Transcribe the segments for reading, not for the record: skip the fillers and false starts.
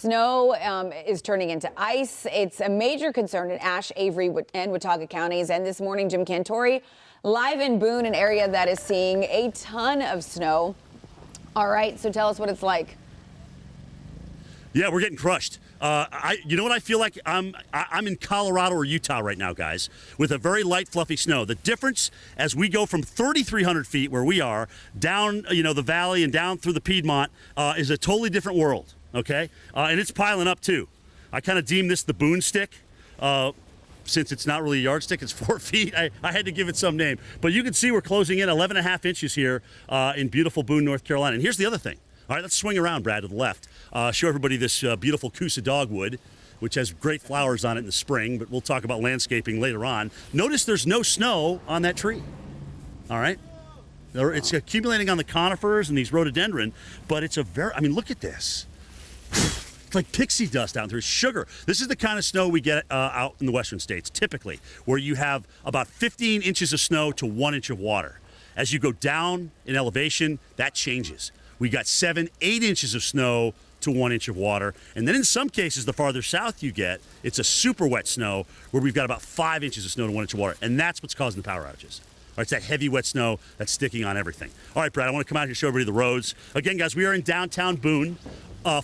Snow is turning into ice. It's a major concern in Ashe, Avery, and Watauga counties. And this morning, Jim Cantore live in Boone, an area that is seeing a ton of snow. All right, so tell us what it's like. Yeah, we're getting crushed. You know what I feel like? I'm in Colorado or Utah right now, guys, with a very light, fluffy snow. The difference as we go from 3,300 feet where we are down, the valley and down through the Piedmont is a totally different world. Okay, and it's piling up too. I kind of deem this the Boone stick. Since it's not really a yardstick, it's 4 feet. I had to give it some name. But you can see we're closing in 11.5 inches here in beautiful Boone, North Carolina. And here's the other thing. All right, let's swing around, Brad, to the left. Show everybody this beautiful Coosa dogwood, which has great flowers on it in the spring, but we'll talk about landscaping later on. Notice there's no snow on that tree. All right? It's accumulating on the conifers and these rhododendron, but it's look at this. It's like pixie dust down there. It's sugar. This is the kind of snow we get out in the western states, typically, where you have about 15 inches of snow to 1 inch of water. As you go down in elevation, that changes. We got 7, 8 inches of snow to 1 inch of water. And then in some cases, the farther south you get, it's a super wet snow where we've got about 5 inches of snow to 1 inch of water. And that's what's causing the power outages. All right, it's that heavy, wet snow that's sticking on everything. All right, Brad, I want to come out here and show everybody the roads. Again, guys, we are in downtown Boone.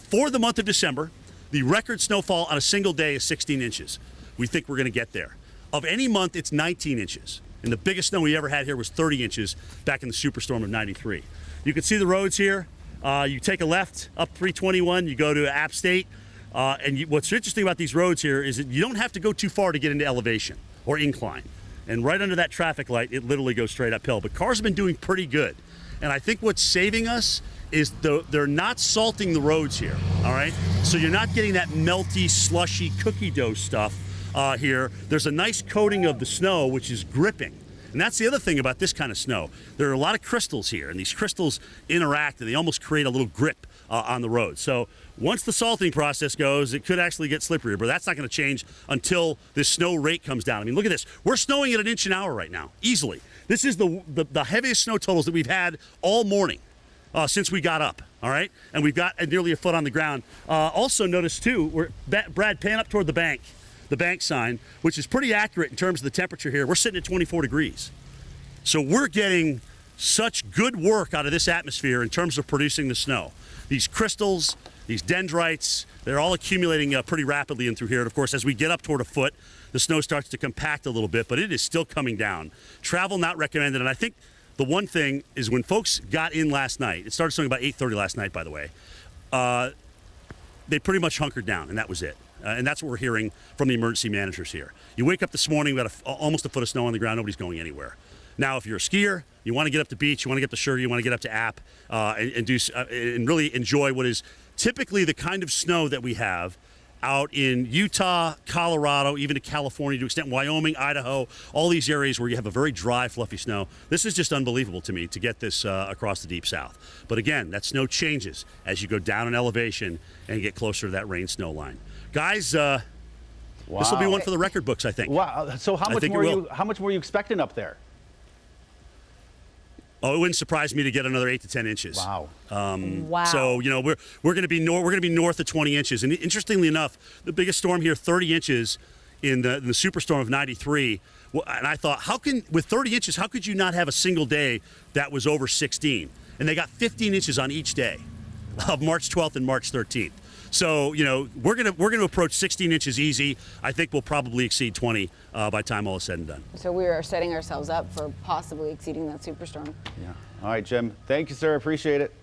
For the month of December, the record snowfall on a single day is 16 inches. We think we're going to get there. Of any month, it's 19 inches. And the biggest snow we ever had here was 30 inches back in the superstorm of '93. You can see the roads here. You take a left up 321, you go to App State. What's interesting about these roads here is that you don't have to go too far to get into elevation or incline. And right under that traffic light, it literally goes straight uphill. But cars have been doing pretty good. And I think what's saving us is they're not salting the roads here, all right? So you're not getting that melty, slushy cookie dough stuff here. There's a nice coating of the snow, which is gripping. And that's the other thing about this kind of snow. There are a lot of crystals here, and these crystals interact, and they almost create a little grip on the road. So once the salting process goes, it could actually get slipperier, but that's not going to change until this snow rate comes down. I mean, look at this. We're snowing at 1 inch an hour right now, easily. This is the heaviest snow totals that we've had all morning. Since we got up, all right? And we've got nearly a foot on the ground. Also notice, too, Brad, pan up toward the bank sign, which is pretty accurate in terms of the temperature here. We're sitting at 24 degrees. So we're getting such good work out of this atmosphere in terms of producing the snow. These crystals, these dendrites, they're all accumulating pretty rapidly in through here. And, of course, as we get up toward a foot, the snow starts to compact a little bit, but it is still coming down. Travel not recommended, and I think the one thing is when folks got in last night, it started snowing about 8:30 last night, by the way, they pretty much hunkered down, and that was it. And that's what we're hearing from the emergency managers here. You wake up this morning, we got almost a foot of snow on the ground, nobody's going anywhere. Now, if you're a skier, you want to get up to beach, you want to get up to Sugar, you want to get up to App, and really enjoy what is typically the kind of snow that we have out in Utah, Colorado, even to California, to extent Wyoming, Idaho, all these areas where you have a very dry, fluffy snow. This is just unbelievable to me to get this across the deep south. But again, that snow changes as you go down in elevation and get closer to that rain snow line. Guys, wow. This will be one for the record books, I think. Wow. So how much more are you expecting up there? Oh, it wouldn't surprise me to get another 8 to 10 inches. Wow. Wow. So we're going to be north of 20 inches, and interestingly enough, the biggest storm here, 30 inches in the superstorm of '93. Well, and I thought, with 30 inches, how could you not have a single day that was over 16? And they got 15 inches on each day of March 12th and March 13th. So we're gonna approach 16 inches easy. I think we'll probably exceed 20 by the time all is said and done. So we are setting ourselves up for possibly exceeding that superstorm. Yeah. All right, Jim. Thank you, sir. Appreciate it.